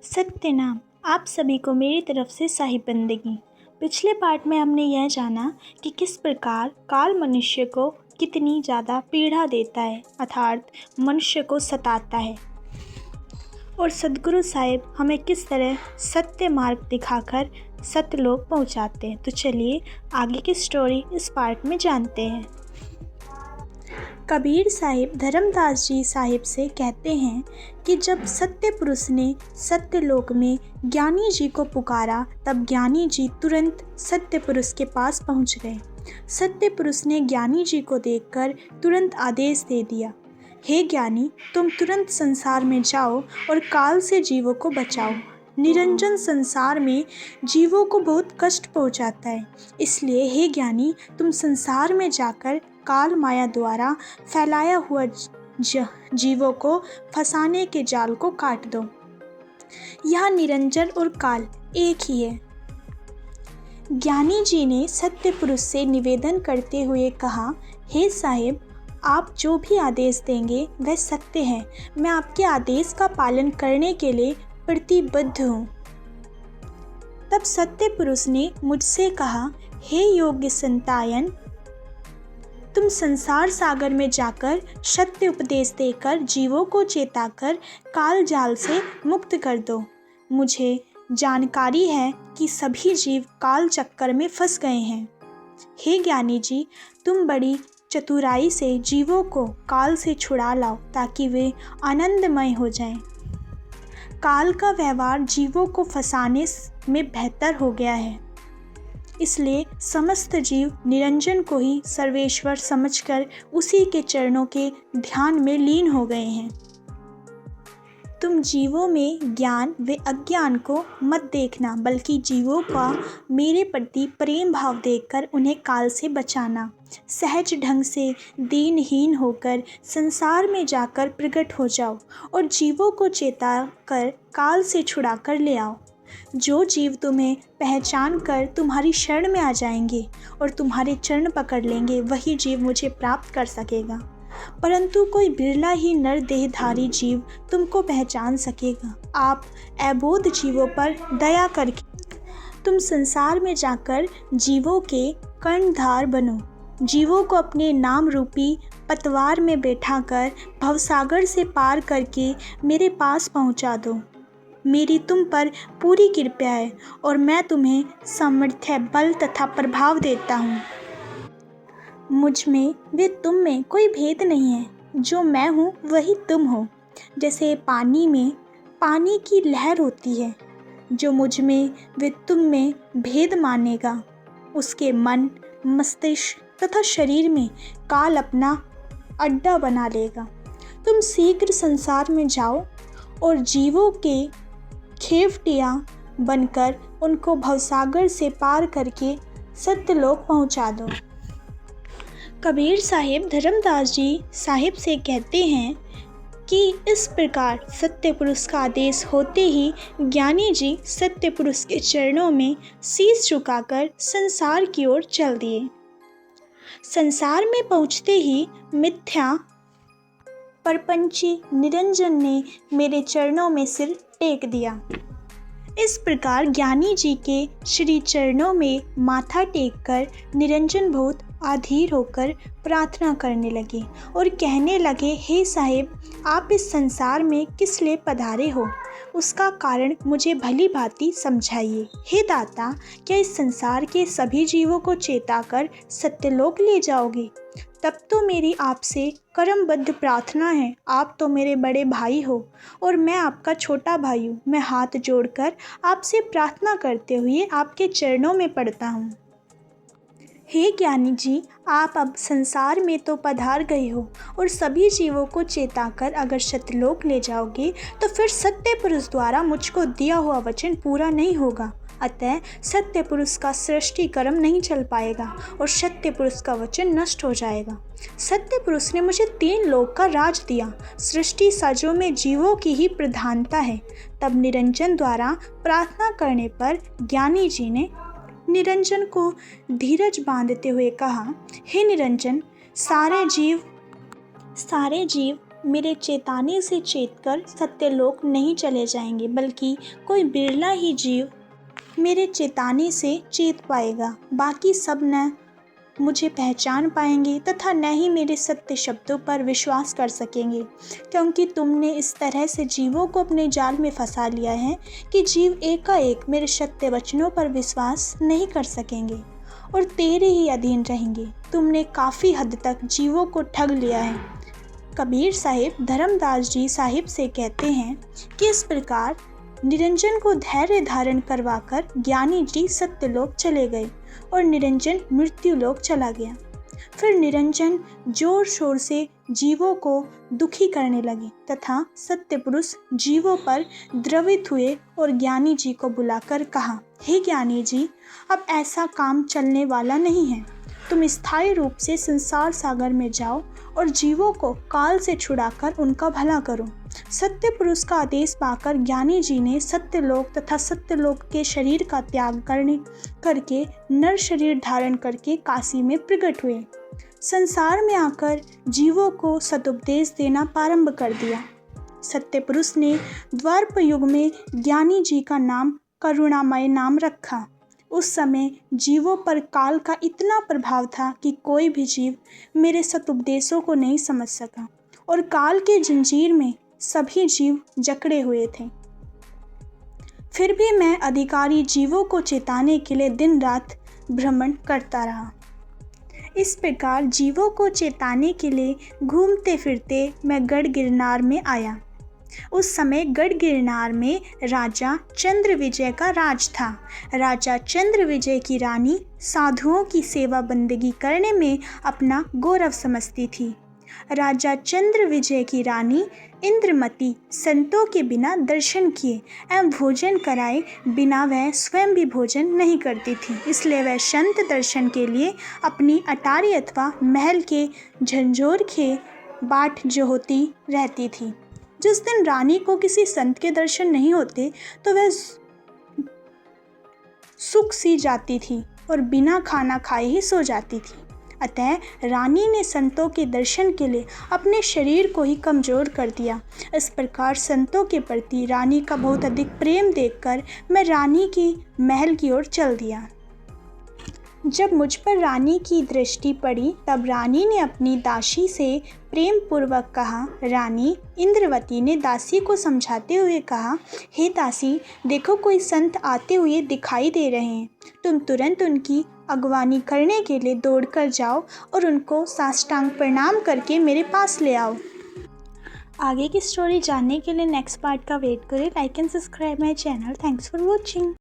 सत्य नाम आप सभी को मेरी तरफ से साहिब बंदगी। पिछले पार्ट में हमने यह जाना कि किस प्रकार काल मनुष्य को कितनी ज़्यादा पीड़ा देता है, अर्थात मनुष्य को सताता है, और सद्गुरु साहिब हमें किस तरह सत्य मार्ग दिखाकर सत्यलोक पहुंचाते हैं। तो चलिए आगे की स्टोरी इस पार्ट में जानते हैं। कबीर साहिब धर्मदास जी साहिब से कहते हैं कि जब सत्य पुरुष ने सत्यलोक में ज्ञानी जी को पुकारा, तब ज्ञानी जी तुरंत सत्य पुरुष के पास पहुंच गए। सत्य पुरुष ने ज्ञानी जी को देखकर तुरंत आदेश दे दिया, हे ज्ञानी, तुम तुरंत संसार में जाओ और काल से जीवों को बचाओ। निरंजन संसार में जीवों को बहुत कष्ट पहुंचाता है, इसलिए हे ज्ञानी, तुम संसार में जाकर काल माया द्वारा फैलाया हुआ जीवों को फंसाने के जाल को काट दो। यहाँ निरंजन और काल एक ही है। ज्ञानी जी ने सत्य पुरुष से निवेदन करते हुए कहा, हे साहिब, आप जो भी आदेश देंगे वह सत्य है। मैं आपके आदेश का पालन करने के लिए प्रतिबद्ध हूँ। तब सत्य पुरुष ने मुझसे कहा, हे योग्य संतायन, तुम संसार सागर में जाकर सत्य उपदेश देकर जीवों को चेताकर काल जाल से मुक्त कर दो। मुझे जानकारी है कि सभी जीव काल चक्कर में फंस गए हैं। हे ज्ञानी जी, तुम बड़ी चतुराई से जीवों को काल से छुड़ा लाओ ताकि वे आनंदमय हो जाएं। काल का व्यवहार जीवों को फंसाने में बेहतर हो गया है, इसलिए समस्त जीव निरंजन को ही सर्वेश्वर समझकर उसी के चरणों के ध्यान में लीन हो गए हैं। तुम जीवों में ज्ञान व अज्ञान को मत देखना, बल्कि जीवों का मेरे प्रति प्रेम भाव देखकर उन्हें काल से बचाना। सहज ढंग से दीनहीन होकर संसार में जाकर प्रकट हो जाओ और जीवों को चेता कर काल से छुड़ा कर ले आओ। जो जीव तुम्हें पहचान कर तुम्हारी शरण में आ जाएंगे और तुम्हारे चरण पकड़ लेंगे, वही जीव मुझे प्राप्त कर सकेगा। परंतु कोई बिरला ही नर देहधारी जीव तुमको पहचान सकेगा। आप अबोध जीवों पर दया करके तुम संसार में जाकर जीवों के कर्णधार बनो। जीवों को अपने नाम रूपी पतवार में बैठाकर भवसागर से पार करके मेरे पास पहुंचा दो। मेरी तुम पर पूरी कृपा है और मैं तुम्हें सामर्थ्य, बल तथा प्रभाव देता हूँ। मुझ में व तुम में कोई भेद नहीं है। जो मैं हूँ वही तुम हो। जैसे पानी में पानी की लहर होती है, जो मुझ में व तुम में भेद मानेगा, उसके मन, मस्तिष्क तथा शरीर में काल अपना अड्डा बना लेगा। तुम शीघ्र संसार में जाओ और जीवों के खेवटियाँ बनकर उनको भवसागर से पार करके सत्यलोक पहुँचा दो। कबीर साहिब धर्मदास जी साहिब से कहते हैं कि इस प्रकार सत्य पुरुष का आदेश होते ही ज्ञानी जी सत्य पुरुष के चरणों में शीश झुकाकर संसार की ओर चल दिए। संसार में पहुँचते ही मिथ्या परपंची निरंजन ने मेरे चरणों में सिर टेक दिया। इस प्रकार ज्ञानी जी के श्री चरणों में माथा टेककर निरंजन बहुत अधीर होकर प्रार्थना करने लगे और कहने लगे, हे साहिब, आप इस संसार में किस लिए पधारे हो, उसका कारण मुझे भली भांति समझाइए। हे दाता, क्या इस संसार के सभी जीवों को चेताकर सत्यलोक ले जाओगे? तब तो मेरी आपसे कर्मबद्ध प्रार्थना है। आप तो मेरे बड़े भाई हो और मैं आपका छोटा भाई हूँ। मैं हाथ जोड़कर आपसे प्रार्थना करते हुए आपके चरणों में पड़ता हूँ। हे ज्ञानी जी, आप अब संसार में तो पधार गए हो और सभी जीवों को चेताकर अगर सत्यलोक ले जाओगे तो फिर सत्य पुरुष द्वारा मुझको दिया हुआ वचन पूरा नहीं होगा। अतः सत्य पुरुष का सृष्टि कर्म नहीं चल पाएगा और सत्य पुरुष का वचन नष्ट हो जाएगा। सत्य पुरुष ने मुझे 3 लोक का राज दिया। सृष्टि साजों में जीवों की ही प्रधानता है। तब निरंजन द्वारा प्रार्थना करने पर ज्ञानी जी ने निरंजन को धीरज बांधते हुए कहा, हे निरंजन, सारे जीव मेरे चेताने से चेतकर सत्यलोक नहीं चले जाएंगे, बल्कि कोई बिरला ही जीव मेरे चेताने से चेत पाएगा। बाकी सब न मुझे पहचान पाएंगे तथा न ही मेरे सत्य शब्दों पर विश्वास कर सकेंगे, क्योंकि तुमने इस तरह से जीवों को अपने जाल में फंसा लिया है कि जीव एकाएक मेरे सत्य वचनों पर विश्वास नहीं कर सकेंगे और तेरे ही अधीन रहेंगे। तुमने काफ़ी हद तक जीवों को ठग लिया है। कबीर साहिब धर्मदास जी साहिब से कहते हैं कि इस प्रकार निरंजन को धैर्य धारण करवाकर ज्ञानी जी सत्यलोक चले गए और निरंजन मृत्युलोक चला गया। फिर निरंजन जोर शोर से जीवों को दुखी करने लगे तथा सत्यपुरुष जीवों पर द्रवित हुए और ज्ञानी जी को बुलाकर कहा, हे ज्ञानी जी, अब ऐसा काम चलने वाला नहीं है। तुम स्थायी रूप से संसार सागर में जाओ और जीवों को काल से छुड़ाकर उनका भला करो। सत्य पुरुष का आदेश पाकर ज्ञानी जी ने सत्यलोक तथा सत्यलोक के शरीर का त्याग करके नर शरीर धारण करके काशी में प्रकट हुए। संसार में आकर जीवों को सदुपदेश देना प्रारंभ कर दिया। सत्य पुरुष ने द्वापर युग में ज्ञानी जी का नाम करुणामय नाम रखा। उस समय जीवों पर काल का इतना प्रभाव था कि कोई भी जीव मेरे सदुपदेशों को नहीं समझ सका और काल के जंजीर में सभी जीव जकड़े हुए थे। फिर भी मैं अधिकारी जीवों को चेताने के लिए दिन रात भ्रमण करता रहा। इस प्रकार जीवों को चेताने के लिए घूमते फिरते मैं गढ़ गिरनार में आया। उस समय गढ़ गिरनार में राजा चंद्रविजय का राज था। राजा चंद्रविजय की रानी साधुओं की सेवा बंदगी करने में अपना गौरव समझती थी। राजा चंद्रविजय की रानी इंद्रमती संतों के बिना दर्शन किए एवं भोजन कराए बिना वह स्वयं भी भोजन नहीं करती थी। इसलिए वह संत दर्शन के लिए अपनी अटारी अथवा महल के झंझोर के बाट जोहती रहती थी। जिस दिन रानी को किसी संत के दर्शन नहीं होते तो वह सूख सी जाती थी और बिना खाना खाए ही सो जाती थी। अतः रानी ने संतों के दर्शन के लिए अपने शरीर को ही कमज़ोर कर दिया। इस प्रकार संतों के प्रति रानी का बहुत अधिक प्रेम देखकर मैं रानी की महल की ओर चल दिया। जब मुझ पर रानी की दृष्टि पड़ी तब रानी ने अपनी दासी से प्रेम पूर्वक कहा। रानी इंद्रवती ने दासी को समझाते हुए कहा, हे दासी, देखो कोई संत आते हुए दिखाई दे रहे हैं। तुम तुरंत उनकी अगवानी करने के लिए दौड़कर जाओ और उनको साष्टांग प्रणाम करके मेरे पास ले आओ। आगे की स्टोरी जानने के लिए नेक्स्ट पार्ट का वेट करें। Like and subscribe my channel. Thanks for watching.